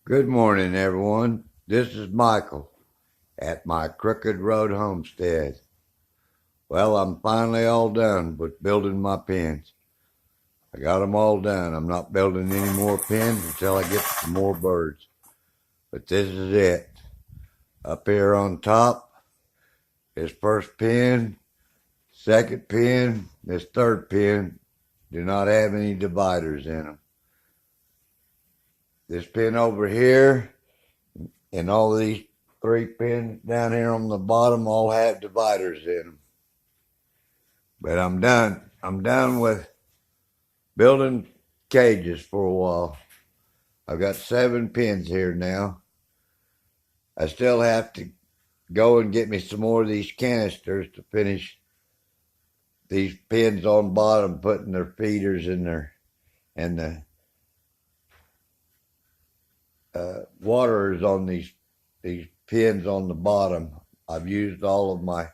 Good morning, everyone. This is Michael at my Crooked Road Homestead. Well, I'm finally all done with building my pens. I got them all done. I'm not building any more pens until I get some more birds. But this is it. Up here on top is first pen, second pen, this third pen do not have any dividers in them. This pen over here and all these three pins down here on the bottom all have dividers in them. But I'm done. I'm done with building cages for a while. I've got 7 pins here now. I still have to go and get me some more of these canisters to finish these pins on bottom, putting their feeders in there, and the waterers on these pins on the bottom. I've used all of my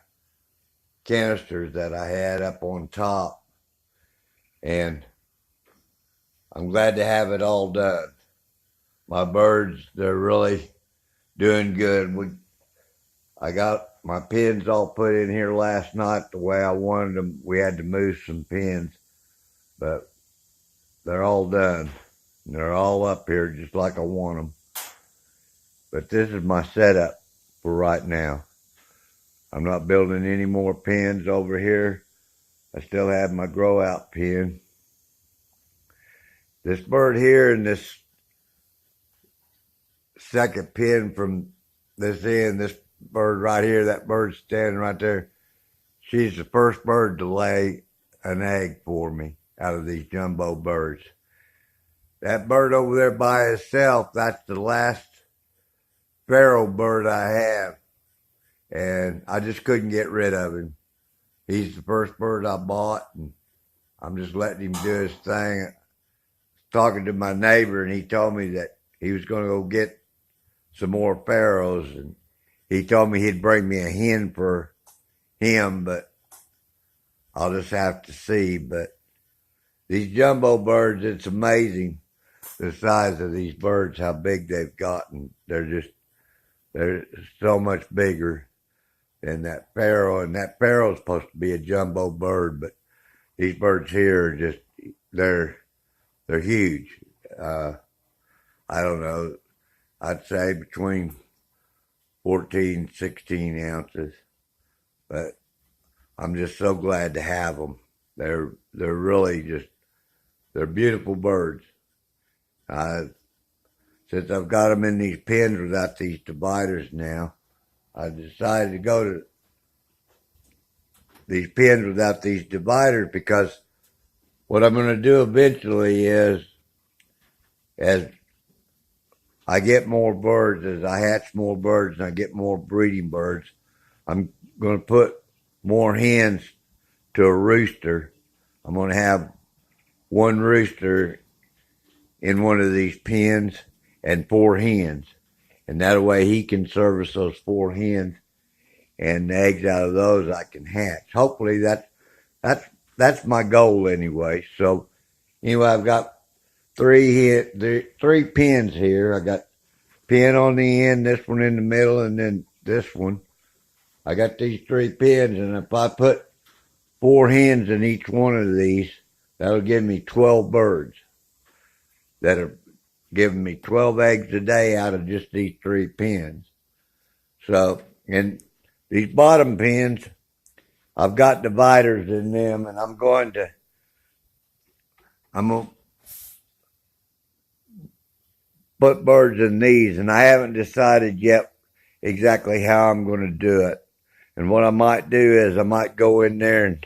canisters that I had up on top, and I'm glad to have it all done. My birds, they're really doing good. I got my pins all put in here last night the way I wanted them. We had to move some pins, but they're all done. They're all up here just like I want them. But this is my setup for right now. I'm not building any more pins over here. I still have my grow out pen. This bird here and this second pin from this end, this bird right here, that bird standing right there, she's the first bird to lay an egg for me out of these jumbo birds. That bird over there by itself, that's the last sparrow bird I have, and I just couldn't get rid of him. He's the first bird I bought, and I'm just letting him do his thing. Talking to my neighbor, and he told me that he was going to go get some more sparrows, and he told me he'd bring me a hen for him, but I'll just have to see. But these jumbo birds, it's amazing the size of these birds, how big they've gotten. They're so much bigger than that sparrow, and that sparrow's supposed to be a jumbo bird, but these birds here are just, they're huge. I don't know, I'd say between 14, 16 ounces, but I'm just so glad to have them. They're really just, they're beautiful birds. Since I've got them in these pens without these dividers now, I decided to go to these pens without these dividers, because what I'm going to do eventually is, as I get more birds, as I hatch more birds and I get more breeding birds, I'm going to put more hens to a rooster. I'm going to have one rooster in one of these pens and 4 hens. And that way he can service those 4 hens, and the eggs out of those I can hatch. Hopefully that's my goal anyway. So anyway, I've got 3 pens here. I got pen on the end, this one in the middle, and then this one. I got these 3 pens, and if I put 4 hens in each one of these, that'll give me 12 birds. That'll give me 12 eggs a day out of just these 3 pens. So, and these bottom pens, I've got dividers in them, and I'm going to put birds in these, and I haven't decided yet exactly how I'm going to do it. And what I might do is I might go in there and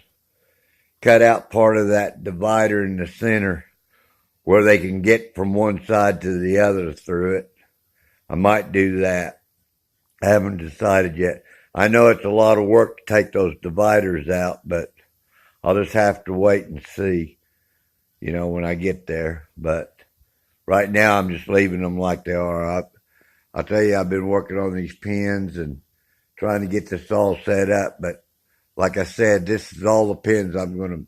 cut out part of that divider in the center where they can get from one side to the other through it. I might do that. I haven't decided yet. I know it's a lot of work to take those dividers out, but I'll just have to wait and see, when I get there. But right now I'm just leaving them like they are. I'll tell you, I've been working on these pens and trying to get this all set up. But like I said, this is all the pens I'm going to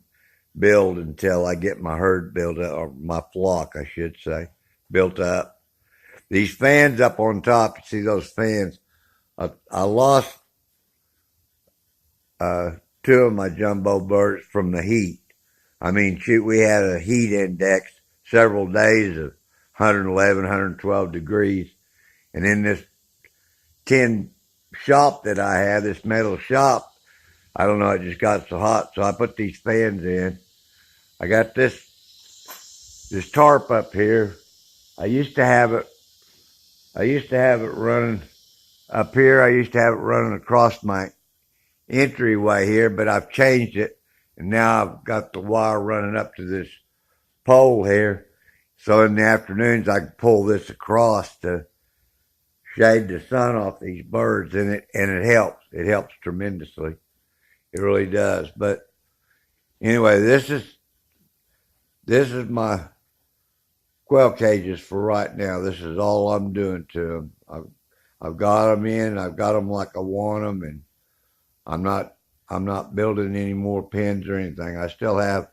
build until I get my herd built up, or my flock, I should say, built up. these fans up on top. You see those fans? I lost two of my jumbo birds from the heat. I mean, shoot, we had a heat index several days of 111, 112 degrees. And in this tin shop that I had, this metal shop, I don't know, it just got so hot. So I put these fans in. I got this tarp up here. I used to have it running up here. I used to have it running across my entryway here, but I've changed it. And now I've got the wire running up to this pole here. So in the afternoons, I can pull this across to shade the sun off these birds, and it helps. It helps tremendously. It really does. But anyway, this is my quail cages for right now. This is all I'm doing to them. I've got them in. I've got them like I want them, and I'm not building any more pens or anything. I still have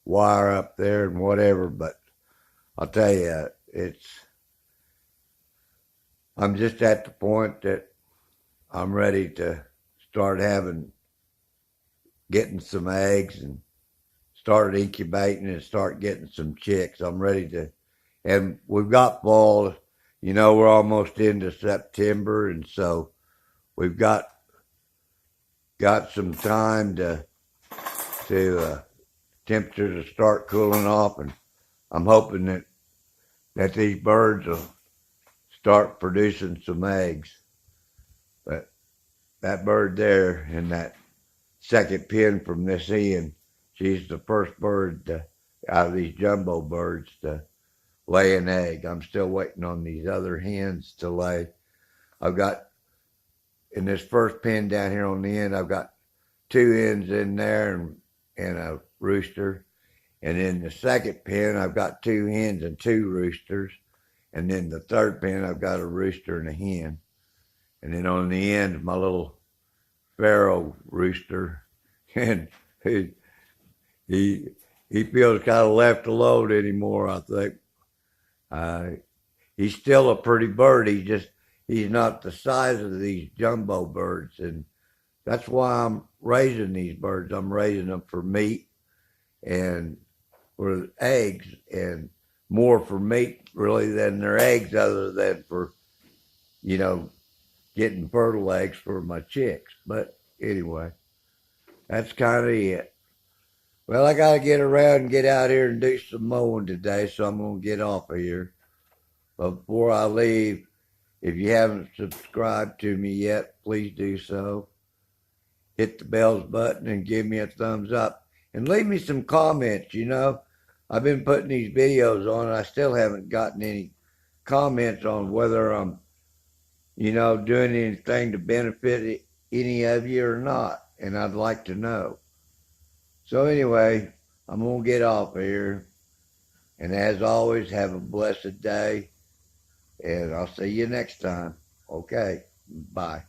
wire up there and whatever, but I'll tell you, I'm just at the point that I'm ready to start getting some eggs and start incubating and start getting some chicks. I'm ready to, and we've got fall, we're almost into September, and so we've got some time to temperatures to start cooling off, and I'm hoping that these birds will start producing some eggs. But that bird there in that second pen from this hen, she's the first bird out of these jumbo birds to lay an egg. I'm still waiting on these other hens to lay. I've got, in this first pen down here on the end, I've got two hens in there and a rooster. And in the second pen, I've got two hens and two roosters. And then the third pen, I've got a rooster and a hen. And then on the end, my little Pharaoh rooster. And he feels kind of left alone anymore, I think. He's still a pretty bird. He's not the size of these jumbo birds. And that's why I'm raising these birds. I'm raising them for meat and for eggs, and more for meat really than their eggs, other than for, getting fertile eggs for my chicks. But anyway, that's kind of it. Well, I got to get around and get out here and do some mowing today, so I'm going to get off of here. But before I leave, if you haven't subscribed to me yet, please do so. Hit the bells button and give me a thumbs up. And leave me some comments, I've been putting these videos on, and I still haven't gotten any comments on whether I'm, doing anything to benefit any of you or not. And I'd like to know. So anyway, I'm going to get off of here. And as always, have a blessed day. And I'll see you next time. Okay, bye.